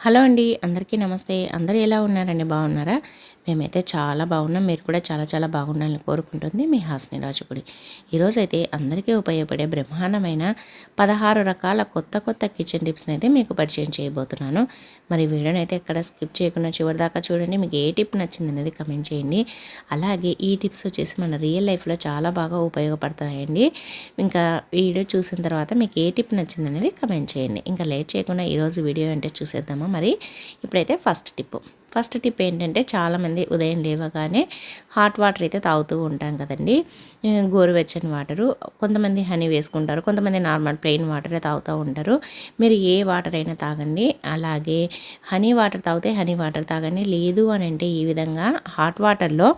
Hello అండి, అందరికీ నమస్తే. అందరూ ఎలా ఉన్నారండి? బాగున్నారా? మేమైతే చాలా బాగున్నాం. మీరు కూడా చాలా చాలా బాగుండాలని కోరుకుంటుంది మీ హాస్ని రాజుగుడి. ఈరోజైతే అందరికీ ఉపయోగపడే బ్రహ్మాండమైన 16 రకాల కొత్త కొత్త కిచెన్ టిప్స్ని అయితే మీకు పరిచయం చేయబోతున్నాను. మరి వీడియోని అయితే ఎక్కడ స్కిప్ చేయకుండా చివరిదాకా చూడండి. మీకు ఏ టిప్ నచ్చింది అనేది కమెంట్ చేయండి. అలాగే ఈ టిప్స్ వచ్చేసి మన రియల్ లైఫ్లో చాలా బాగా ఉపయోగపడతాయండి. ఇంకా వీడియో చూసిన తర్వాత మీకు ఏ టిప్ నచ్చింది అనేది కమెంట్ చేయండి. ఇంకా లేట్ చేయకుండా ఈరోజు వీడియో అంటే చూసేద్దామా? మరి ఇప్పుడైతే ఫస్ట్ టిప్ ఏంటంటే, చాలామంది ఉదయం లేవగానే హాట్ వాటర్ అయితే తాగుతూ ఉంటాం కదండి. గోరువెచ్చని వాటరు, కొంతమంది హనీ వేసుకుంటారు, కొంతమంది నార్మల్ ప్లెయిన్ వాటరే తాగుతూ ఉంటారు. మీరు ఏ వాటర్ అయినా తాగండి. అలాగే హనీ వాటర్ తాగితే హనీ వాటర్ తాగండి. లేదు అని అంటే ఈ విధంగా హాట్ వాటర్లో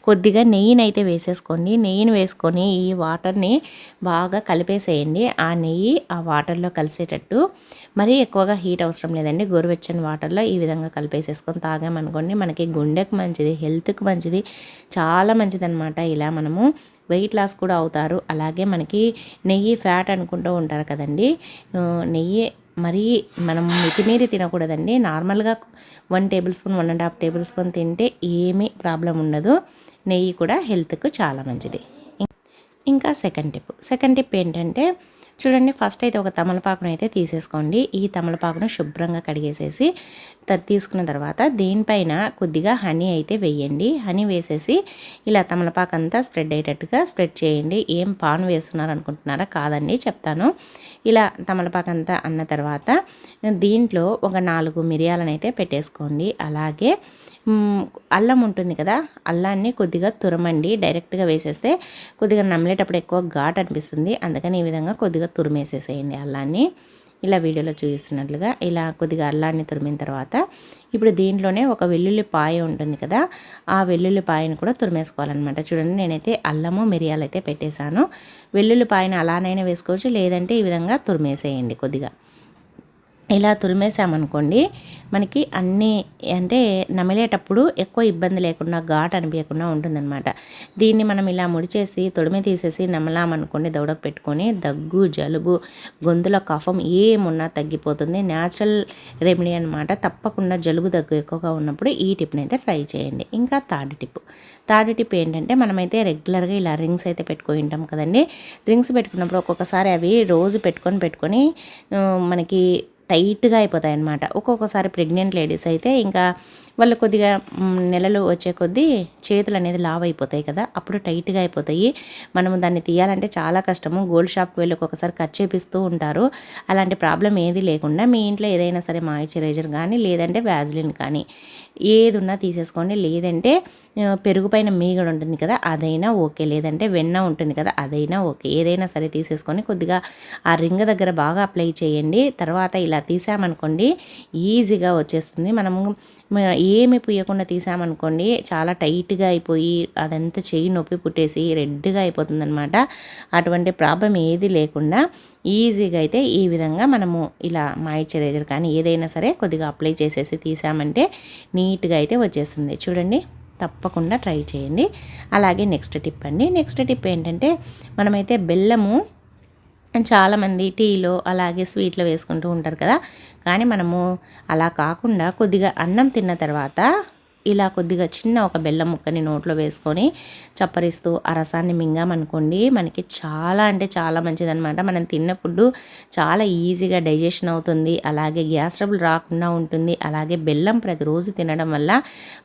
కొద్దిగా నెయ్యిని అయితే వేసేసుకోండి. నెయ్యిని వేసుకొని ఈ వాటర్ని బాగా కలిపేసేయండి. ఆ నెయ్యి ఆ వాటర్లో కలిసేటట్టు, మరీ ఎక్కువగా హీట్ అవసరం లేదండి. గోరువెచ్చని వాటర్లో ఈ విధంగా కలిపేసేసుకొని తాగామనుకోండి, మనకి గుండెకు మంచిది, హెల్త్కి మంచిది, చాలా మంచిది అనమాట. ఇలా మనము వెయిట్ లాస్ కూడా అవుతారు. అలాగే మనకి నెయ్యి ఫ్యాట్ అనుకుంటూ ఉంటారు కదండి. నెయ్యి మరీ మనం మితిమీరి తినకూడదండి. నార్మల్గా 1 టేబుల్ స్పూన్ 1.5 టేబుల్ స్పూన్ తింటే ఏమీ ప్రాబ్లం ఉండదు. నెయ్యి కూడా హెల్త్కు చాలా మంచిది. ఇంకా సెకండ్ టిప్ ఏంటంటే, చూడండి, ఫస్ట్ అయితే ఒక తమలపాకును అయితే తీసేసుకోండి. ఈ తమలపాకును శుభ్రంగా కడిగేసేసి తీసుకున్న తర్వాత దీనిపైన కొద్దిగా హనీ అయితే వేయండి. హనీ వేసేసి ఇలా తమలపాకు అంతా స్ప్రెడ్ అయ్యేటట్టుగా స్ప్రెడ్ చేయండి. ఏం పాను వేస్తున్నారు అనుకుంటున్నారా? కాదండి, చెప్తాను. ఇలా తమలపాకు అంతా అన్న తర్వాత దీంట్లో ఒక 4 మిరియాలను అయితే పెట్టేసుకోండి. అలాగే అల్లం ఉంటుంది కదా, అల్లాన్ని కొద్దిగా తురమండి. డైరెక్ట్గా వేసేస్తే కొద్దిగా నమిలేటప్పుడు ఎక్కువ ఘాట్ అనిపిస్తుంది. అందుకని ఈ విధంగా కొద్దిగా తురిమేసేసేయండి అల్లాన్ని. ఇలా వీడియోలో చూపిస్తున్నట్లుగా ఇలా కొద్దిగా అల్లాన్ని తురిమిన తర్వాత ఇప్పుడు దీంట్లోనే ఒక వెల్లుల్లిపాయ ఉంటుంది కదా, ఆ వెల్లుల్లిపాయను కూడా తురిమేసుకోవాలన్నమాట. చూడండి, నేనైతే అల్లము మిరియాలు అయితే పెట్టేశాను. వెల్లుల్లిపాయను అలానైనా వేసుకోవచ్చు, లేదంటే ఈ విధంగా తురిమేసేయండి. కొద్దిగా ఇలా తురిమేసామనుకోండి, మనకి అన్నీ అంటే నమిలేటప్పుడు ఎక్కువ ఇబ్బంది లేకుండా, ఘాట్ అనిపించకుండా ఉంటుందన్నమాట. దీన్ని మనం ఇలా ముడిచేసి తొడిమి తీసేసి నమలామనుకోండి, దవడకు పెట్టుకొని దగ్గు, జలుబు, గొంతులో కఫం ఏమున్నా తగ్గిపోతుంది. న్యాచురల్ రెమెడీ అనమాట. తప్పకుండా జలుబు, దగ్గు ఎక్కువగా ఉన్నప్పుడు ఈ టిప్ని అయితే ట్రై చేయండి. ఇంకా థర్డ్ టిప్ ఏంటంటే, మనమైతే రెగ్యులర్గా ఇలా రింగ్స్ అయితే పెట్టుకొని ఉంటాం కదండి. రింగ్స్ పెట్టుకున్నప్పుడు ఒక్కొక్కసారి అవి రోజు పెట్టుకొని మనకి టైట్గా అయిపోతాయి అన్నమాట. ఒక్కొక్కసారి ప్రెగ్నెంట్ లేడీస్ అయితే ఇంకా వాళ్ళు కొద్దిగా నెలలు వచ్చే కొద్దీ చేతులు అనేది లావ్ అయిపోతాయి కదా, అప్పుడు టైట్గా అయిపోతాయి. మనము దాన్ని తీయాలంటే చాలా కష్టము. గోల్డ్ షాప్కి వెళ్ళి ఒక్కొక్కసారి కట్ చేపిస్తూ ఉంటారు. అలాంటి ప్రాబ్లం ఏది లేకుండా మీ ఇంట్లో ఏదైనా సరే మాయిశ్చరైజర్ కానీ, లేదంటే వ్యాజ్లిన్ కానీ ఏది ఉన్నా తీసేసుకోండి. లేదంటే పెరుగు పైన మీగడ ఉంటుంది కదా, అదైనా ఓకే. లేదంటే వెన్న ఉంటుంది కదా, అదైనా ఓకే. ఏదైనా సరే తీసేసుకొని కొద్దిగా ఆ రింగ్ దగ్గర బాగా అప్లై చేయండి. తర్వాత ఇలా తీసామనుకోండి, ఈజీగా వచ్చేస్తుంది. మనము ఏమి పుయ్యకుండా తీసామనుకోండి, చాలా టైట్గా అయిపోయి అదంతా చెయ్యి నొప్పి పుట్టేసి రెడ్గా అయిపోతుందన్నమాట. అటువంటి ప్రాబ్లం ఏది లేకుండా ఈజీగా అయితే ఈ విధంగా మనము ఇలా మాయిశ్చరైజర్ కానీ ఏదైనా సరే కొద్దిగా అప్లై చేసేసి తీసామంటే నీట్గా అయితే వచ్చేస్తుంది. చూడండి, తప్పకుండా ట్రై చేయండి. అలాగే నెక్స్ట్ టిప్ ఏంటంటే, మనమైతే బెల్లము చాలామంది టీలో అలాగే స్వీట్లో వేసుకుంటూ ఉంటారు కదా, కానీ మనము అలా కాకుండా కొద్దిగా అన్నం తిన్న తర్వాత ఇలా కొద్దిగా చిన్న ఒక బెల్లం ముక్కని నోట్లో వేసుకొని చప్పరిస్తూ ఆ రసాన్ని మింగామనుకోండి, మనకి చాలా అంటే చాలా మంచిదన్నమాట. మనం తిన్న ఫుడ్ చాలా ఈజీగా డైజెషన్ అవుతుంది. అలాగే గ్యాస్ ట్రబుల్ రాకుండా ఉంటుంది. అలాగే బెల్లం ప్రతిరోజు తినడం వల్ల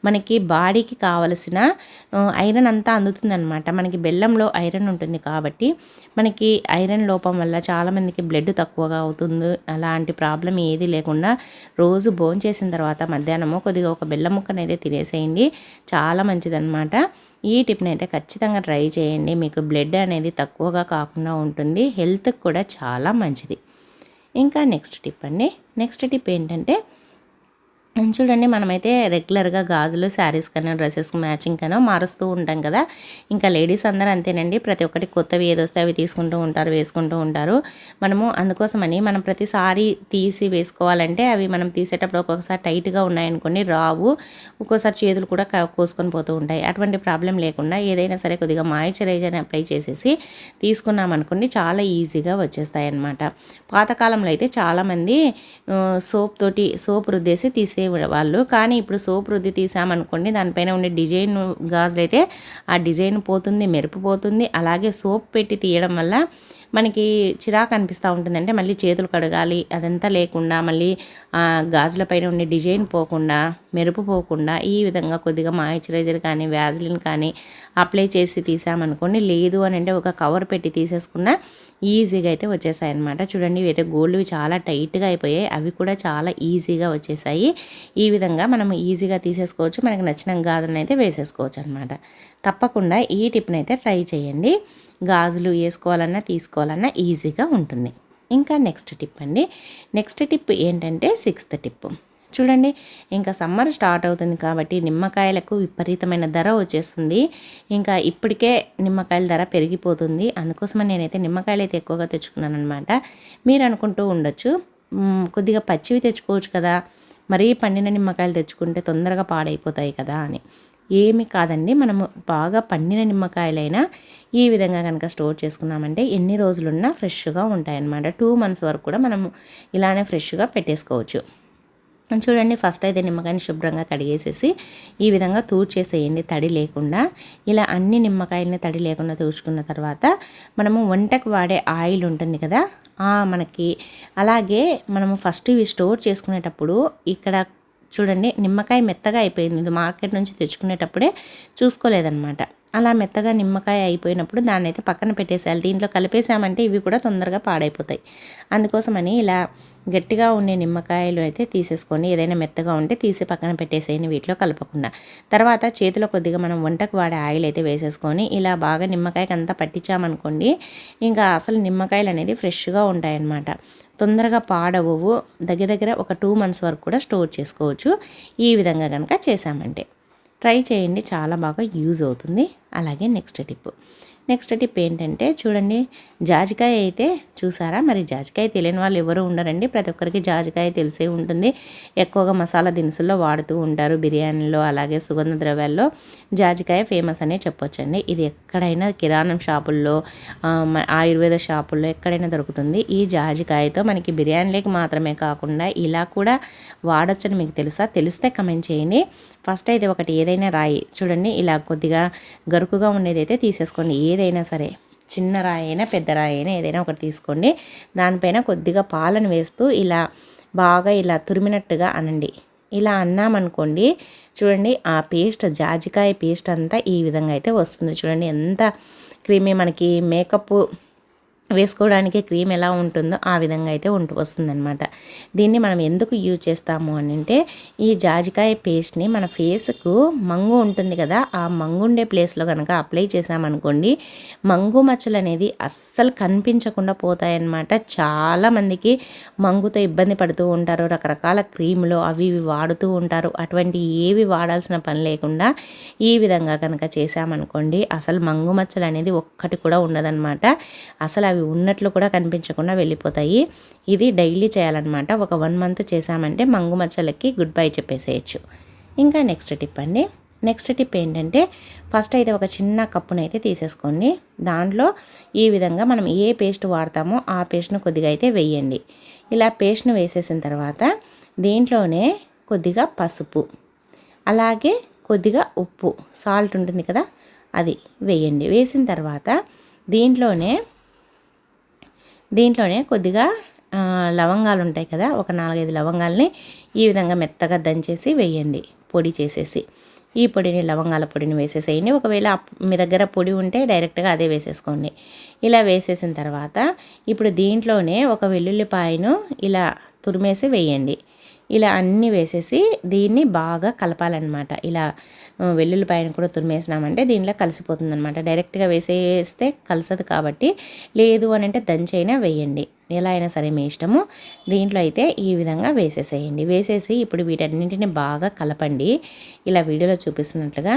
మనకి బాడీకి కావలసిన ఐరన్ అంతా అందుతుందన్నమాట. మనకి బెల్లంలో ఐరన్ ఉంటుంది కాబట్టి మనకి ఐరన్ లోపం వల్ల చాలామందికి బ్లడ్ తక్కువగా అవుతుంది. అలాంటి ప్రాబ్లం ఏది లేకుండా రోజు భోంచేసిన తర్వాత మధ్యాహ్నము కొద్దిగా ఒక బెల్లం ముక్కనైతే తినేసేయండి. చాలా మంచిదన్నమాట. ఈ టిప్ని అయితే ఖచ్చితంగా ట్రై చేయండి. మీకు బ్లడ్ అనేది తక్కువగా కాకుండా ఉంటుంది. హెల్త్కి కూడా చాలా మంచిది. ఇంకా నెక్స్ట్ టిప్ ఏంటంటే, చూడండి మనమైతే రెగ్యులర్గా గాజులు శారీస్ కన్నా డ్రెస్సెస్కి మ్యాచింగ్ కన్నా మారుస్తూ ఉంటాం కదా. ఇంకా లేడీస్ అందరూ అంతేనండి, ప్రతి ఒక్కటి కొత్తవి ఏదొస్తే అవి తీసుకుంటూ ఉంటారు, వేసుకుంటూ ఉంటారు. మనము అందుకోసమని మనం ప్రతిసారి తీసి వేసుకోవాలంటే అవి మనం తీసేటప్పుడు ఒక్కొక్కసారి టైట్గా ఉన్నాయనుకోండి రావు, ఒక్కోసారి చేతులు కూడా కోసుకొని పోతూ ఉంటాయి. అటువంటి ప్రాబ్లం లేకుండా ఏదైనా సరే కొద్దిగా మాయిశ్చరైజర్ని అప్లై చేసేసి తీసుకున్నామనుకోండి చాలా ఈజీగా వచ్చేస్తాయి అన్నమాట. పాతకాలంలో అయితే చాలామంది సోప్ రుద్దేసి తీసే వాళ్ళు, కానీ ఇప్పుడు సోప్ రుద్ది తీసామనుకోండి దానిపైన ఉండే డిజైన్ గాజులు అయితే ఆ డిజైన్ పోతుంది, మెరుపు పోతుంది. అలాగే సోప్ పెట్టి తీయడం వల్ల మనకి చిరాకు అనిపిస్తూ ఉంటుంది. అంటే మళ్ళీ చేతులు కడగాలి, అదంతా లేకుండా మళ్ళీ గాజుల పైన ఉండే డిజైన్ పోకుండా, మెరుపు పోకుండా ఈ విధంగా కొద్దిగా మాయిశ్చరైజర్ కానీ వ్యాజిలిన్ కానీ అప్లై చేసి తీసామనుకోండి, లేదు అని అంటే ఒక కవర్ పెట్టి తీసేసుకున్న ఈజీగా అయితే వచ్చేసాయి అనమాట. చూడండి ఇవి అయితే గోల్డ్వి చాలా టైట్గా అయిపోయాయి, అవి కూడా చాలా ఈజీగా వచ్చేసాయి. ఈ విధంగా మనం ఈజీగా తీసేసుకోవచ్చు, మనకి నచ్చిన గాజులను అయితే వేసేసుకోవచ్చు అనమాట. తప్పకుండా ఈ టిప్ని అయితే ట్రై చేయండి. గాజులు వేసుకోవాలన్నా తీసుకోవాలన్నా ఈజీగా ఉంటుంది. ఇంకా నెక్స్ట్ టిప్ అండి. నెక్స్ట్ టిప్ ఏంటంటే 6th టిప్. చూడండి ఇంకా సమ్మర్ స్టార్ట్ అవుతుంది కాబట్టి నిమ్మకాయలకు విపరీతమైన ధర వచ్చేస్తుంది. ఇంకా ఇప్పటికే నిమ్మకాయల ధర పెరిగిపోతుంది. అందుకోసమని నేనైతే నిమ్మకాయలు అయితే ఎక్కువగా తెచ్చుకున్నాను అనమాట. మీరు అనుకుంటూ ఉండొచ్చు కొద్దిగా పచ్చివి తెచ్చుకోవచ్చు కదా, మరీ పండిన నిమ్మకాయలు తెచ్చుకుంటే తొందరగా పాడైపోతాయి కదా అని. ఏమి కాదండి, మనము బాగా పండిన నిమ్మకాయలైనా ఈ విధంగా కనుక స్టోర్ చేసుకున్నామంటే ఎన్ని రోజులున్నా ఫ్రెష్గా ఉంటాయన్నమాట. 2 months వరకు కూడా మనము ఇలానే ఫ్రెష్గా పెట్టేసుకోవచ్చు. చూడండి ఫస్ట్ అయితే నిమ్మకాయని శుభ్రంగా కడిగేసేసి ఈ విధంగా తూడ్చేసేయండి తడి లేకుండా. ఇలా అన్ని నిమ్మకాయలని తడి లేకుండా తూడ్చుకున్న తర్వాత మనము వంటకు వాడే ఆయిల్ ఉంటుంది కదా మనకి, అలాగే మనము ఫస్ట్ ఇవి స్టోర్ చేసుకునేటప్పుడు ఇక్కడ చూడండి నిమ్మకాయ మెత్తగా అయిపోయింది, ఇది మార్కెట్ నుంచి తెచ్చుకునేటప్పుడే చూసుకోలేదన్నమాట. అలా మెత్తగా నిమ్మకాయ అయిపోయినప్పుడు దాన్ని అయితే పక్కన పెట్టేసేయాలి. దీంట్లో కలిపేసామంటే ఇవి కూడా తొందరగా పాడైపోతాయి. అందుకోసమని ఇలా గట్టిగా ఉండే నిమ్మకాయలు అయితే తీసేసుకొని ఏదైనా మెత్తగా ఉంటే తీసి పక్కన పెట్టేసేయండి వీటిలో కలపకుండా. తర్వాత చేతిలో కొద్దిగా మనం వంటకు వాడే ఆయిల్ అయితే వేసేసుకొని ఇలా బాగా నిమ్మకాయకి అంతా పట్టించామనుకోండి, ఇంకా అసలు నిమ్మకాయలు అనేది ఫ్రెష్గా ఉంటాయన్నమాట, తొందరగా పాడవు. దగ్గర ఒక 2 months వరకు కూడా స్టోర్ చేసుకోవచ్చు ఈ విధంగా కనుక చేసామంటే. ట్రై చేయండి, చాలా బాగా యూజ్ అవుతుంది. అలాగే నెక్స్ట్ టిప్ ఏంటంటే చూడండి జాజికాయ అయితే చూసారా, మరి జాజికాయ తెలియని వాళ్ళు ఎవరు ఉండరండి, ప్రతి ఒక్కరికి జాజికాయ తెలిసే ఉంటుంది. ఎక్కువగా మసాలా దినుసుల్లో వాడుతూ ఉంటారు, బిర్యానీలో అలాగే సుగంధ ద్రవ్యాల్లో జాజికాయ ఫేమస్ అనే చెప్పొచ్చండి. ఇది ఎక్కడైనా కిరాణం షాపుల్లో ఆయుర్వేద షాపుల్లో ఎక్కడైనా దొరుకుతుంది. ఈ జాజికాయతో మనకి బిర్యానీలకు మాత్రమే కాకుండా ఇలా కూడా వాడొచ్చని మీకు తెలుసా? తెలిస్తే కమెంట్ చేయండి. ఫస్ట్ అయితే ఒకటి ఏదైనా రాయి చూడండి ఇలా కొద్దిగా గరుకుగా ఉండేది అయితే తీసేసుకోండి. ఏదైనా సరే చిన్న రాయి అయినా పెద్ద రాయి అయినా ఏదైనా ఒకటి తీసుకోండి. దానిపైన కొద్దిగా పాలను వేస్తూ ఇలా బాగా ఇలా తురిమినట్టుగా అనండి. ఇలా అన్నామనుకోండి చూడండి ఆ పేస్ట్ జాజికాయ పేస్ట్ అంతా ఈ విధంగా అయితే వస్తుంది. చూడండి ఎంత క్రీమీ, మనకి మేకప్ వేసుకోవడానికి క్రీమ్ ఎలా ఉంటుందో ఆ విధంగా అయితే వస్తుందన్నమాట. దీన్ని మనం ఎందుకు యూజ్ చేస్తాము అని అంటే ఈ జాజికాయ పేస్ట్ని మన ఫేస్కు మంగు ఉంటుంది కదా, ఆ మంగు ఉండే ప్లేస్లో కనుక అప్లై చేసామనుకోండి మంగు మచ్చలు అనేది అస్సలు కనిపించకుండా పోతాయన్నమాట. చాలామందికి మంగుతో ఇబ్బంది పడుతూ ఉంటారు, రకరకాల క్రీములు అవి ఇవి వాడుతూ ఉంటారు. అటువంటి ఏవి వాడాల్సిన పని లేకుండా ఈ విధంగా కనుక చేసామనుకోండి అసలు మంగు మచ్చలు అనేది ఒక్కటి కూడా ఉండదన్నమాట. అసలు అవి ఉన్నట్లు కూడా కనిపించకుండా వెళ్ళిపోతాయి. ఇది డైలీ చేయాలన్నమాట. ఒక 1 month చేసామంటే మంగు మచ్చలకి గుడ్ బై చెప్పేసేయచ్చు. ఇంకా నెక్స్ట్ టిప్ ఏంటంటే ఫస్ట్ అయితే ఒక చిన్న కప్పునైతే తీసేసుకోండి. దాంట్లో ఈ విధంగా మనం ఏ పేస్ట్ వాడతామో ఆ పేస్ట్ను కొద్దిగా అయితే వేయండి. ఇలా పేస్ట్ను వేసేసిన తర్వాత దీంట్లోనే కొద్దిగా పసుపు అలాగే కొద్దిగా ఉప్పు సాల్ట్ ఉంటుంది కదా అది వేయండి. వేసిన తర్వాత దీంట్లోనే కొద్దిగా లవంగాలు ఉంటాయి కదా, ఒక 4-5 లవంగాల్ని ఈ విధంగా మెత్తగా దంచేసి వేయండి, పొడి చేసేసి. ఈ పొడిని లవంగాల పొడిని వేసేసేయండి. ఒకవేళ మీ దగ్గర పొడి ఉంటే డైరెక్ట్గా అదే వేసేసుకోండి. ఇలా వేసేసిన తర్వాత ఇప్పుడు దీంట్లోనే ఒక వెల్లుల్లిపాయను ఇలా తురిమేసి వేయండి. ఇలా అన్నీ వేసేసి దీన్ని బాగా కలపాలన్నమాట. ఇలా వెల్లుల్లిపాయను కూడా తురిమేసినామంటే దీనిలో కలిసిపోతుంది అనమాట. డైరెక్ట్గా వేసేస్తే కలిసదు కాబట్టి, లేదు అని అంటే దంచైనా వేయండి, ఎలా అయినా సరే మీ ఇష్టము. దీంట్లో అయితే ఈ విధంగా వేసేసేయండి. వేసేసి ఇప్పుడు వీటన్నింటిని బాగా కలపండి. ఇలా వీడియోలో చూపిస్తున్నట్లుగా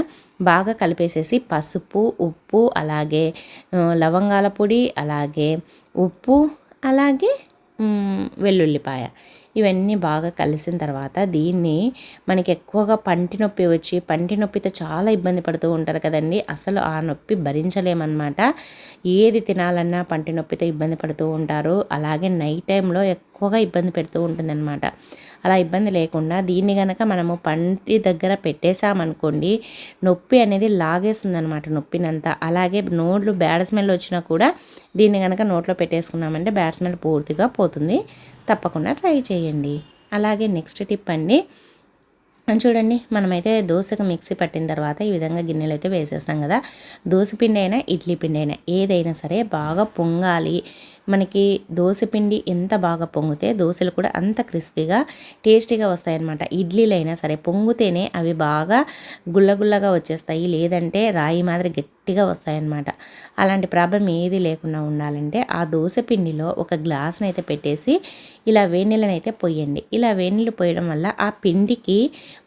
బాగా కలిపేసేసి పసుపు, ఉప్పు, అలాగే లవంగాల పొడి, అలాగే ఉప్పు, అలాగే వెల్లుల్లిపాయ ఇవన్నీ బాగా కలిసిన తర్వాత దీన్ని మనకి ఎక్కువగా పంటి నొప్పి వచ్చి పంటి నొప్పితో చాలా ఇబ్బంది పడుతూ ఉంటారు కదండి. అసలు ఆ నొప్పి భరించలేమన్నమాట. ఏది తినాలన్నా పంటి నొప్పితో ఇబ్బంది పడుతూ ఉంటారు. అలాగే నైట్ టైంలో ఎక్కువగా ఇబ్బంది పెడుతూ ఉంటుందన్నమాట. అలా ఇబ్బంది లేకుండా దీన్ని కనుక మనము పంటి దగ్గర పెట్టేసామనుకోండి, నొప్పి అనేది లాగేస్తుంది అనమాట, నొప్పినంతా. అలాగే నోట్లు బ్యాడ్ స్మెల్ వచ్చినా కూడా దీన్ని కనుక నోట్లో పెట్టేసుకున్నామంటే బ్యాడ్ స్మెల్ పూర్తిగా పోతుంది. తప్పకుండా ట్రై చేయండి. అలాగే నెక్స్ట్ టిప్ అండి, చూడండి మనమైతే దోశకు మిక్సీ పట్టిన తర్వాత ఈ విధంగా గిన్నెలు అయితే వేసేస్తాం కదా. దోశ పిండి అయినా ఇడ్లీ పిండి అయినా ఏదైనా సరే బాగా పొంగాలి. మనకి దోశపిండి ఎంత బాగా పొంగితే దోశలు కూడా అంత క్రిస్పీగా టేస్టీగా వస్తాయన్నమాట. ఇడ్లీలు అయినా సరే పొంగితేనే అవి బాగా గుల్లగుల్లగా వచ్చేస్తాయి, లేదంటే రాయి మాదిరి గట్టిగా వస్తాయన్నమాట. అలాంటి ప్రాబ్లం ఏది లేకుండా ఉండాలంటే ఆ దోశపిండిలో ఒక గ్లాస్ని అయితే పెట్టేసి ఇలా వేడినీళ్ళని అయితే పొయ్యండి. ఇలా వేడినీళ్ళు పోయడం వల్ల ఆ పిండికి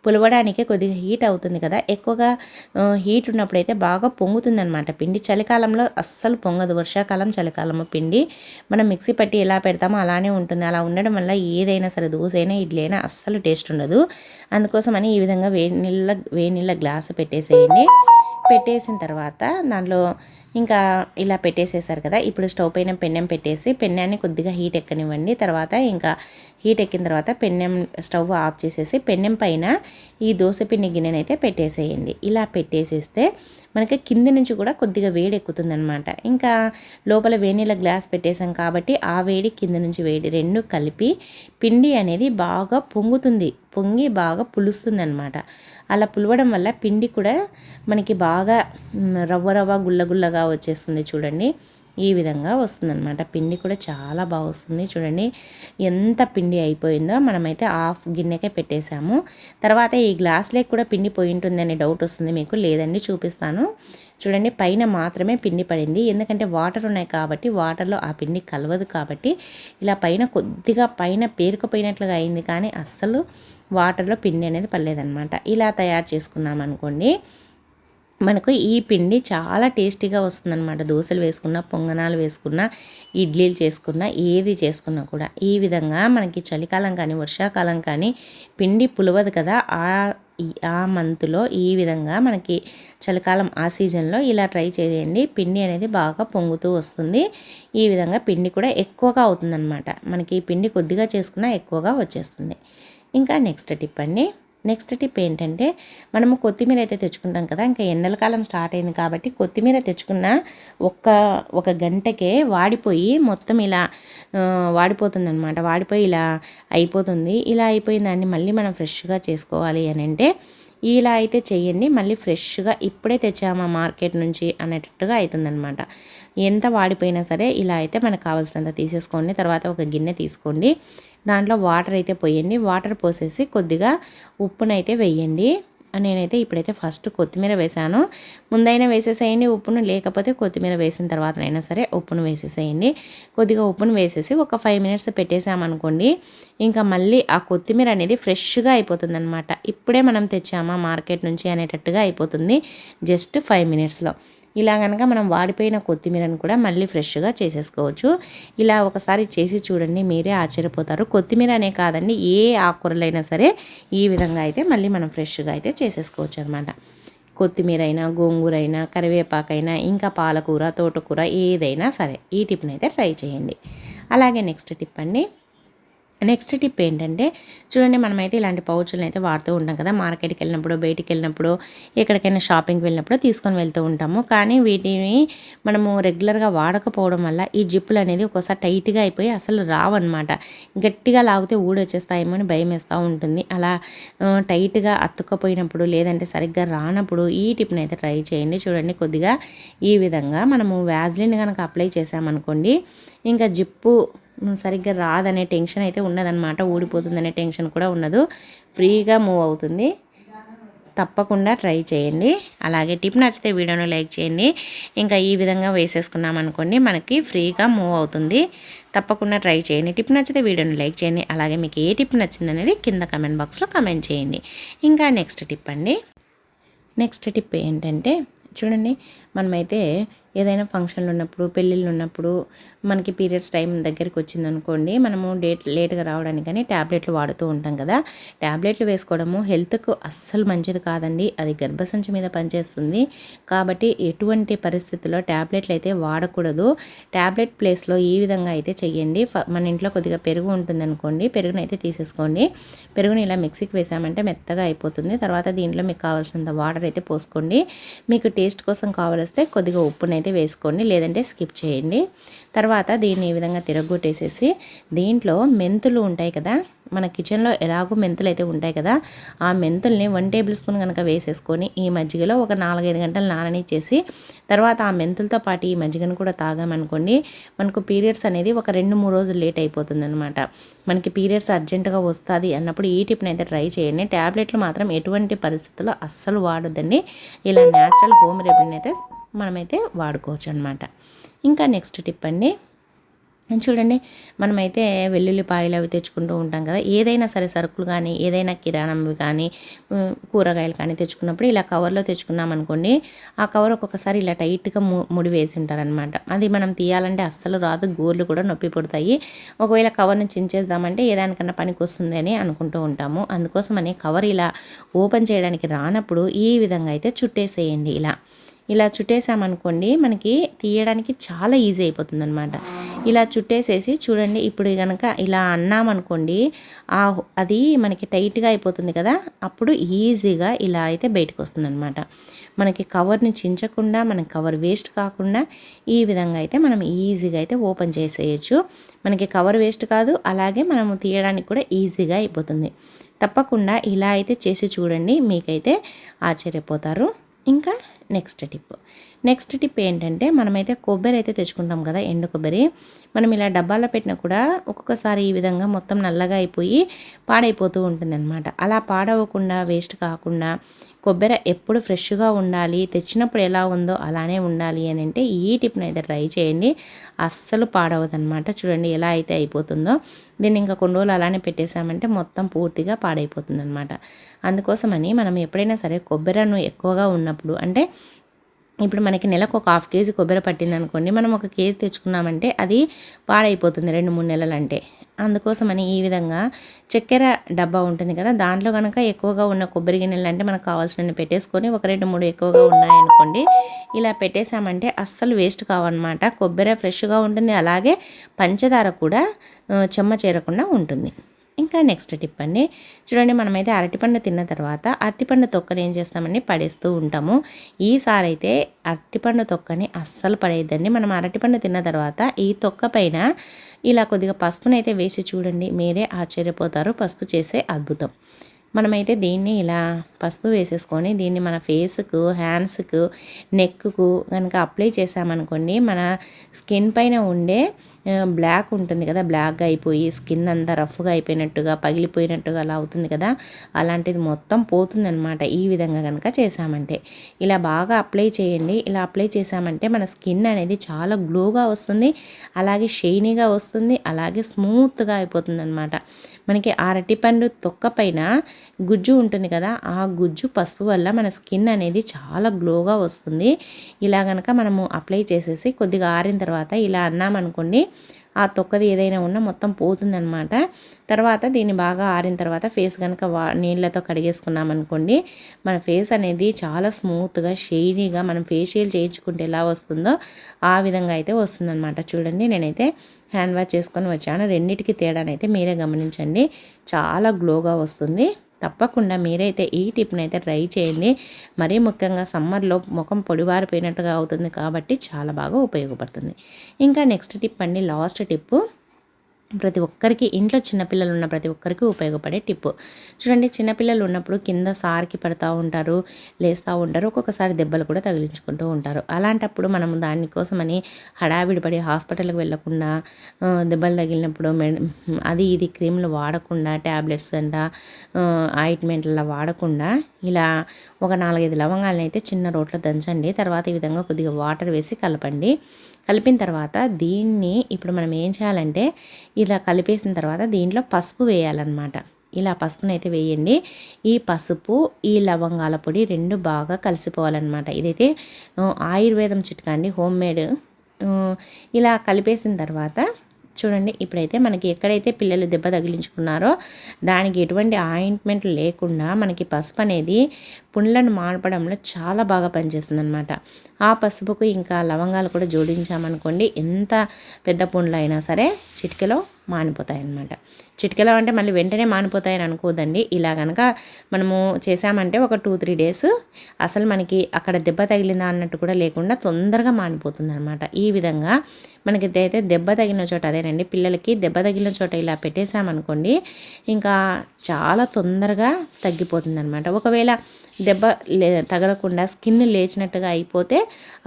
పులవడానికి కొద్దిగా హీట్ అవుతుంది కదా. ఎక్కువగా హీట్ ఉన్నప్పుడైతే బాగా పొంగుతుందన్నమాట పిండి. చలికాలంలో అస్సలు పొంగదు. వర్షాకాలం, చలికాలము పిండి మనం మిక్సీ పట్టి ఎలా పెడతామో అలానే ఉంటుంది. అలా ఉండడం వల్ల ఏదైనా సరే దోశ అయినా ఇడ్లీ అయినా అస్సలు టేస్ట్ ఉండదు. అందుకోసమని ఈ విధంగా వేడి నీళ్ళ గ్లాసు పెట్టేసేయండి. పెట్టేసిన తర్వాత దాంట్లో ఇంకా ఇలా పెట్టేసేసారు కదా. ఇప్పుడు స్టవ్ పైన పెన్నెం పెట్టేసి పెన్నాన్ని కొద్దిగా హీట్ ఎక్కనివ్వండి. తర్వాత ఇంకా హీట్ ఎక్కిన తర్వాత పెన్నెం స్టవ్ ఆఫ్ చేసేసి పెన్నెం పైన ఈ దోశపిండి గిన్నెని అయితే పెట్టేసేయండి. ఇలా పెట్టేసేస్తే మనకి కింది నుంచి కూడా కొద్దిగా వేడి ఎక్కుతుందనమాట. ఇంకా లోపల వేడినీళ్ళ గ్లాస్ పెట్టేసాం కాబట్టి ఆ వేడి కింద నుంచి వేడి రెండు కలిపి పిండి అనేది బాగా పొంగుతుంది, పొంగి బాగా పులుస్తుంది అనమాట. అలా పులవడం వల్ల పిండి కూడా మనకి బాగా రవ్వ గుల్లగుల్లగా వచ్చేస్తుంది. చూడండి ఈ విధంగా వస్తుందన్నమాట. పిండి కూడా చాలా బాగా వస్తుంది. చూడండి ఎంత పిండి అయిపోయిందో. మనమైతే హాఫ్ గిన్నెకే పెట్టేశాము. తర్వాత ఈ గ్లాస్లోకి కూడా పిండి పోయి ఉంటుందని డౌట్ వస్తుంది మీకు. లేదండి, చూపిస్తాను. చూడండి పైన మాత్రమే పిండి పడింది, ఎందుకంటే వాటర్ ఉన్నాయి కాబట్టి వాటర్లో ఆ పిండి కలవదు కాబట్టి ఇలా పైన కొద్దిగా పైన పేరుకుపోయినట్లుగా అయింది, కానీ అస్సలు వాటర్లో పిండి అనేది పడలేదన్నమాట. ఇలా తయారు చేసుకున్నాం అనుకోండి, మనకు ఈ పిండి చాలా టేస్టీగా వస్తుందన్నమాట. దోశలు వేసుకున్నా, పొంగనాలు వేసుకున్నా, ఇడ్లీలు చేసుకున్నా, ఏది చేసుకున్నా కూడా ఈ విధంగా మనకి చలికాలం కానీ వర్షాకాలం కానీ పిండి పులవదు కదా. ఆ మంత్లో ఈ విధంగా మనకి చలికాలం ఆ సీజన్లో ఇలా ట్రై చేయండి. పిండి అనేది బాగా పొంగుతూ వస్తుంది. ఈ విధంగా పిండి కూడా ఎక్కువగా అవుతుందన్నమాట. మనకి పిండి కొద్దిగా చేసుకున్నా ఎక్కువగా వచ్చేస్తుంది. ఇంకా నెక్స్ట్ టిప్ అండి, నెక్స్ట్ టిప్ ఏంటంటే మనము కొత్తిమీర అయితే తెచ్చుకుంటాం కదా. ఇంకా ఎండల కాలం స్టార్ట్ అయింది కాబట్టి కొత్తిమీర తెచ్చుకున్న ఒక గంటకే వాడిపోయి మొత్తం ఇలా వాడిపోతుంది అనమాట. వాడిపోయి ఇలా అయిపోతుంది. ఇలా అయిపోయిన దాన్ని మళ్ళీ మనం ఫ్రెష్గా చేసుకోవాలి అని అంటే ఇలా అయితే చేయండి. మళ్ళీ ఫ్రెష్గా ఇప్పుడే తెచ్చామా మార్కెట్ నుంచి అనేటట్టుగా అవుతుందన్నమాట. ఎంత వాడిపోయినా సరే ఇలా అయితే మనకు కావాల్సినంత తీసేసుకోండి. తర్వాత ఒక గిన్నె తీసుకోండి, దాంట్లో వాటర్ అయితే పోయండి. వాటర్ పోసేసి కొద్దిగా ఉప్పునైతే వేయండి. నేనైతే ఇప్పుడైతే ఫస్ట్ కొత్తిమీర వేసాను. ముందైనా వేసేసేయండి ఉప్పును, లేకపోతే కొత్తిమీర వేసిన తర్వాతనైనా సరే ఉప్పును వేసేసేయండి. కొద్దిగా ఉప్పును వేసేసి ఒక 5 మినిట్స్ పెట్టేసామనుకోండి, ఇంకా మళ్ళీ ఆ కొత్తిమీర అనేది ఫ్రెష్గా అయిపోతుంది అనమాట. ఇప్పుడే మనం తెచ్చామా మార్కెట్ నుంచి అనేటట్టుగా అయిపోతుంది జస్ట్ 5 మినిట్స్లో. ఇలా కనుక మనం వాడిపోయిన కొత్తిమీరను కూడా మళ్ళీ ఫ్రెష్గా చేసేసుకోవచ్చు. ఇలా ఒకసారి చేసి చూడండి, మీరే ఆశ్చర్యపోతారు. కొత్తిమీర అనే కాదండి, ఏ ఆకుకూరలైనా సరే ఈ విధంగా అయితే మళ్ళీ మనం ఫ్రెష్గా అయితే చేసేసుకోవచ్చు అనమాట. కొత్తిమీర అయినా, గోంగూర అయినా, కరివేపాకైనా, ఇంకా పాలకూర, తోటకూర ఏదైనా సరే ఈ టిప్ని అయితే ట్రై చేయండి. అలాగే నెక్స్ట్ టిప్ అండి, నెక్స్ట్ టిప్ ఏంటంటే చూడండి, మనమైతే ఇలాంటి పౌచులను అయితే వాడుతూ ఉంటాం కదా. మార్కెట్కి వెళ్ళినప్పుడు, బయటికి వెళ్ళినప్పుడు, ఎక్కడికైనా షాపింగ్కి వెళ్ళినప్పుడు తీసుకొని వెళ్తూ ఉంటాము. కానీ వీటిని మనము రెగ్యులర్గా వాడకపోవడం వల్ల ఈ జిప్పులు అనేది ఒక్కోసారి టైట్గా అయిపోయి అసలు రావన్నమాట. గట్టిగా లాగితే ఊడొచ్చేస్తాయేమో అని భయం వేస్తూ ఉంటుంది. అలా టైట్గా అతుక్కపోయినప్పుడు, లేదంటే సరిగ్గా రానప్పుడు ఈ టిప్ని అయితే ట్రై చేయండి. చూడండి కొద్దిగా ఈ విధంగా మనము వ్యాజ్లిన్ కనుక అప్లై చేసామనుకోండి, ఇంకా జిప్పు సరిగ్గా రాదనే టెన్షన్ అయితే ఉన్నదనమాట, ఊడిపోతుందనే టెన్షన్ కూడా ఉండదు, ఫ్రీగా మూవ్ అవుతుంది. తప్పకుండా ట్రై చేయండి. అలాగే టిప్ నచ్చితే వీడియోను లైక్ చేయండి. ఇంకా ఈ విధంగా వేసేసుకున్నాం అనుకోండి, మనకి ఫ్రీగా మూవ్ అవుతుంది. తప్పకుండా ట్రై చేయండి. టిప్ నచ్చితే వీడియోని లైక్ చేయండి. అలాగే మీకు ఏ టిప్ నచ్చిందనేది కింద కమెంట్ బాక్స్లో కమెంట్ చేయండి. ఇంకా నెక్స్ట్ టిప్ అండి. నెక్స్ట్ టిప్ ఏంటంటే చూడండి, మనమైతే ఏదైనా ఫంక్షన్లు ఉన్నప్పుడు, పెళ్ళిళ్ళు ఉన్నప్పుడు, మనకి పీరియడ్స్ టైం దగ్గరికి వచ్చిందనుకోండి, మనము లేట్గా రావడానికి కానీ ట్యాబ్లెట్లు వాడుతూ ఉంటాం కదా. ట్యాబ్లెట్లు వేసుకోవడము హెల్త్కు అస్సలు మంచిది కాదండి. అది గర్భసంచి మీద పనిచేస్తుంది. కాబట్టి ఎటువంటి పరిస్థితుల్లో ట్యాబ్లెట్లు అయితే వాడకూడదు. ట్యాబ్లెట్ ప్లేస్లో ఈ విధంగా అయితే చెయ్యండి. మన ఇంట్లో కొద్దిగా పెరుగు ఉంటుంది అనుకోండి, పెరుగుని అయితే తీసేసుకోండి. పెరుగుని ఇలా మిక్సీకి వేసామంటే మెత్తగా అయిపోతుంది. తర్వాత దీంట్లో మీకు కావాల్సినంత వాటర్ అయితే పోసుకోండి. మీకు టేస్ట్ కోసం కావలిస్తే కొద్దిగా ఉప్పునైతే వేసుకోండి, లేదంటే స్కిప్ చేయండి. తర్వాత దీన్ని ఈ విధంగా తిరగొట్టేసేసి దీంట్లో మెంతులు ఉంటాయి కదా, మన కిచెన్లో ఎలాగో మెంతులు అయితే ఉంటాయి కదా, ఆ మెంతుల్ని 1 టేబుల్ స్పూన్ కనుక వేసేసుకొని ఈ మజ్జిగలో ఒక 4-5 గంటలు నాననిచ్చేసి తర్వాత ఆ మెంతులతో పాటు ఈ మజ్జిగను కూడా తాగామనుకోండి, మనకు పీరియడ్స్ అనేది ఒక 2-3 రోజులు లేట్ అయిపోతుంది అనమాట. మనకి పీరియడ్స్ అర్జెంటుగా వస్తుంది అన్నప్పుడు ఈ టిప్ని అయితే ట్రై చేయండి. ట్యాబ్లెట్లు మాత్రం ఎటువంటి పరిస్థితుల్లో అస్సలు వాడొద్దండి. ఇలా న్యాచురల్ హోమ్ రెమెడీని అయితే మనమైతే వాడుకోవచ్చు అనమాట. ఇంకా నెక్స్ట్ టిప్ అండి. చూడండి, మనమైతే వెల్లుల్లిపాయలు అవి తెచ్చుకుంటూ ఉంటాం కదా, ఏదైనా సరే సరుకులు కానీ ఏదైనా కిరాణంవి కానీ కూరగాయలు కానీ తెచ్చుకున్నప్పుడు ఇలా కవర్లో తెచ్చుకున్నాం అనుకోండి, ఆ కవర్ ఒక్కొక్కసారి ఇలా టైట్గా ముడి వేసి ఉంటారనమాట. అది మనం తీయాలంటే అస్సలు రాదు, గోర్లు కూడా నొప్పి పుడతాయి. ఒకవేళ కవర్ని చించేద్దామంటే ఏదానికన్నా పనికి వస్తుంది అని అనుకుంటూ ఉంటాము. అందుకోసమని కవర్ ఇలా ఓపెన్ చేయడానికి రానప్పుడు ఈ విధంగా అయితే చుట్టేసేయండి. ఇలా చుట్టేసామనుకోండి, మనకి తీయడానికి చాలా ఈజీ అయిపోతుంది అనమాట. ఇలా చుట్టేసేసి చూడండి, ఇప్పుడు కనుక ఇలా అన్నామనుకోండి, అది మనకి టైట్గా అయిపోతుంది కదా, అప్పుడు ఈజీగా ఇలా అయితే బయటకు వస్తుంది అనమాట. మనకి కవర్ని చించకుండా, మనకి కవర్ వేస్ట్ కాకుండా ఈ విధంగా అయితే మనం ఈజీగా అయితే ఓపెన్ చేసేయచ్చు. మనకి కవర్ వేస్ట్ కాదు, అలాగే మనము తీయడానికి కూడా ఈజీగా అయిపోతుంది. తప్పకుండా ఇలా అయితే చేసి చూడండి, మీకైతే ఆశ్చర్యపోతారు. ఇంకా నెక్స్ట్ టిప్ ఏంటంటే, మనమైతే కొబ్బరి అయితే తెచ్చుకుంటాం కదా, ఎండు కొబ్బరి. మనం ఇలా డబ్బాలో పెట్టినా కూడా ఒక్కొక్కసారి ఈ విధంగా మొత్తం నల్లగా అయిపోయి పాడైపోతూ ఉంటుంది అనమాట. అలా పాడవకుండా, వేస్ట్ కాకుండా కొబ్బరి ఎప్పుడు ఫ్రెష్గా ఉండాలి, తెచ్చినప్పుడు ఎలా ఉందో అలానే ఉండాలి అని అంటే ఈ టిప్ని అయితే ట్రై చేయండి. అస్సలు పాడవదనమాట. చూడండి ఎలా అయితే అయిపోతుందో. దీన్ని ఇంకా కొన్ని రోజులు అలానే పెట్టేసామంటే మొత్తం పూర్తిగా పాడైపోతుంది అనమాట. అందుకోసమని మనం ఎప్పుడైనా సరే కొబ్బరిను ఎక్కువగా ఉన్నప్పుడు, అంటే ఇప్పుడు మనకి నెలకు ఒక 1/2 కేజీ కొబ్బరి పట్టింది అనుకోండి, మనం 1 కేజీ తెచ్చుకున్నామంటే అది పాడైపోతుంది 2-3 నెలలు అంటే. అందుకోసమని ఈ విధంగా చక్కెర డబ్బా ఉంటుంది కదా, దాంట్లో కనుక ఎక్కువగా ఉన్న కొబ్బరి గిన్నెలు అంటే మనకు కావాల్సినవి పెట్టేసుకొని 1-2-3 ఎక్కువగా ఉన్నాయనుకోండి, ఇలా పెట్టేసామంటే అస్సలు వేస్ట్ కావన్నమాట. కొబ్బరి ఫ్రెష్గా ఉంటుంది, అలాగే పంచదార కూడా చెమ్మ చేరకుండా ఉంటుంది. ఇంకా నెక్స్ట్ టిప్ అండి. చూడండి, మనమైతే అరటిపండు తిన్న తర్వాత అరటిపండు తొక్కని ఏం చేస్తామండి, పడేస్తూ ఉంటాము. ఈసారి అయితే అరటిపండు తొక్కని అస్సలు పడేయద్దండి. మనం అరటిపండు తిన్న తర్వాత ఈ తొక్క పైన ఇలా కొద్దిగా పసుపునైతే వేసి చూడండి, మీరే ఆశ్చర్యపోతారు. పసుపు చేసే అద్భుతం. మనమైతే దీన్ని ఇలా పసుపు వేసేసుకొని దీన్ని మన ఫేస్కు, హ్యాండ్స్కు, నెక్కు కనుక అప్లై చేసామనుకోండి, మన స్కిన్ పైన ఉండే బ్లాక్ ఉంటుంది కదా, బ్లాక్గా అయిపోయి స్కిన్ అంతా రఫ్గా అయిపోయినట్టుగా, పగిలిపోయినట్టుగా అలా అవుతుంది కదా, అలాంటిది మొత్తం పోతుందన్నమాట ఈ విధంగా కనుక చేసామంటే. ఇలా బాగా అప్లై చేయండి. ఇలా అప్లై చేసామంటే మన స్కిన్ అనేది చాలా గ్లోగా వస్తుంది, అలాగే షైనీగా వస్తుంది, అలాగే స్మూత్గా అయిపోతుంది అనమాట. మనకి అరటిపండు తొక్క పైన గుజ్జు ఉంటుంది కదా, ఆ గుజ్జు పసుపు వల్ల మన స్కిన్ అనేది చాలా గ్లోగా వస్తుంది. ఇలా కనుక మనము అప్లై చేసేసి కొద్దిగా ఆరిన తర్వాత ఇలా అన్నామనుకోండి, ఆ తొక్కది ఏదైనా ఉన్నా మొత్తం పోతుందన్నమాట. తర్వాత దీన్ని బాగా ఆరిన తర్వాత ఫేస్ కనుక నీళ్ళతో కడిగేసుకున్నామనుకోండి, మన ఫేస్ అనేది చాలా స్మూత్గా, షైనీగా మనం ఫేషియల్ చేయించుకుంటే ఎలా వస్తుందో ఆ విధంగా అయితే వస్తుందన్నమాట. చూడండి, నేనైతే హ్యాండ్ వాష్ చేసుకొని వచ్చాను. రెండింటికి తేడానైతే మీరే గమనించండి, చాలా గ్లోగా వస్తుంది. తప్పకుండా మీరైతే ఈ టిప్ని అయితే ట్రై చేయండి. మరీ ముఖ్యంగా సమ్మర్లో ముఖం పొడిబారిపోయినట్టుగా అవుతుంది కాబట్టి చాలా బాగా ఉపయోగపడుతుంది. ఇంకా నెక్స్ట్ టిప్ అండి, లాస్ట్ టిప్పు. ప్రతి ఒక్కరికి ఇంట్లో చిన్నపిల్లలు ఉన్న ప్రతి ఒక్కరికి ఉపయోగపడే టిప్పు. చూడండి, చిన్నపిల్లలు ఉన్నప్పుడు కింద సార్కి పడతా ఉంటారు, లేస్తూ ఉంటారు, ఒక్కొక్కసారి దెబ్బలు కూడా తగిలించుకుంటూ ఉంటారు. అలాంటప్పుడు మనం దానికోసమని హడావిడి పడి హాస్పిటల్కి వెళ్ళకుండా దెబ్బలు తగిలినప్పుడు అది ఇది క్రీమ్లు వాడకుండా, ట్యాబ్లెట్స్ అంట ఆయింట్మెంట్ల వాడకుండా ఇలా ఒక 4-5 లవంగాలను అయితే చిన్న రోట్లో దంచండి. తర్వాత ఈ విధంగా కొద్దిగా వాటర్ వేసి కలపండి. కలిపిన తర్వాత దీన్ని ఇప్పుడు మనం ఏం చేయాలంటే ఇలా కలిపేసిన తర్వాత దీంట్లో పసుపు వేయాలన్నమాట. ఇలా పసుపునైతే వేయండి. ఈ పసుపు, ఈ లవంగాల పొడి 2 బాగా కలిసిపోవాలన్నమాట. ఇదైతే ఆయుర్వేదం చిట్కా అండి, హోమ్ మేడ్. ఇలా కలిపేసిన తర్వాత చూడండి, ఇప్పుడైతే మనకి ఎక్కడైతే పిల్లలు దెబ్బ తగిలించుకున్నారో దానికి ఎటువంటి ఆయింట్మెంట్ లేకుండా మనకి పసుపు అనేది పుండ్లను మాన్పడంలో చాలా బాగా పనిచేస్తుంది అనమాట. ఆ పసుపుకు ఇంకా లవంగాలు కూడా జోడించామనుకోండి, ఎంత పెద్ద పుండ్లు అయినా సరే చిటికెలో మానిపోతాయి అన్నమాట. చిటికెలో అంటే మళ్ళీ వెంటనే మానిపోతాయని అనుకోదండి. ఇలా కనుక మనము చేసామంటే ఒక 2-3 డేస్ అసలు మనకి అక్కడ దెబ్బ తగిలిందా అన్నట్టు కూడా లేకుండా తొందరగా మానిపోతుంది అనమాట. ఈ విధంగా మనకి అయితే దెబ్బ తగిలిన చోట, అదేనండి పిల్లలకి దెబ్బ తగిలిన చోట ఇలా పెట్టేసామనుకోండి, ఇంకా చాలా తొందరగా తగ్గిపోతుంది అనమాట. ఒకవేళ దెబ్బ తగలకుండా స్కిన్ లేచినట్టుగా అయిపోతే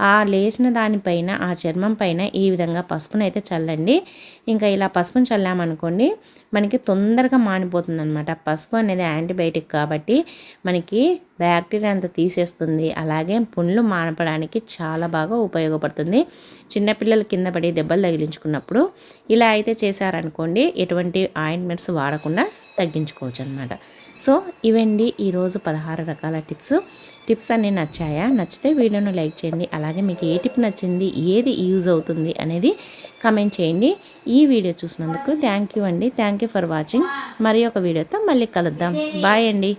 ఆ లేచిన దానిపైన, ఆ చర్మం పైన ఈ విధంగా పసుపునైతే చల్లండి. ఇంకా ఇలా పసుపును చల్లామనుకోండి మనకి తొందరగా మానిపోతుంది అనమాట. పసుపు అనేది యాంటీబయాటిక్ కాబట్టి మనకి బ్యాక్టీరియా అంతా తీసేస్తుంది. అలాగే పుండ్లు మానపడానికి చాలా బాగా ఉపయోగపడుతుంది. చిన్నపిల్లలు కింద పడి దెబ్బలు తగిలించుకున్నప్పుడు ఇలా అయితే చేశారనుకోండి, ఎటువంటి ఆయింట్మెంట్స్ వాడకుండా తగ్గించుకోవచ్చు అనమాట. సో ఇవండి ఈరోజు 16 రకాల టిప్స్ అన్నీ నచ్చాయా? నచ్చితే వీడియోను లైక్ చేయండి. అలాగే మీకు ఏ టిప్ నచ్చింది, ఏది యూజ్ అవుతుంది అనేది కమెంట్ చేయండి. ఈ వీడియో చూసినందుకు థ్యాంక్ యూ అండి. Thank you for watching. మరి ఒక వీడియోతో మళ్ళీ కలుద్దాం. బాయ్ అండి.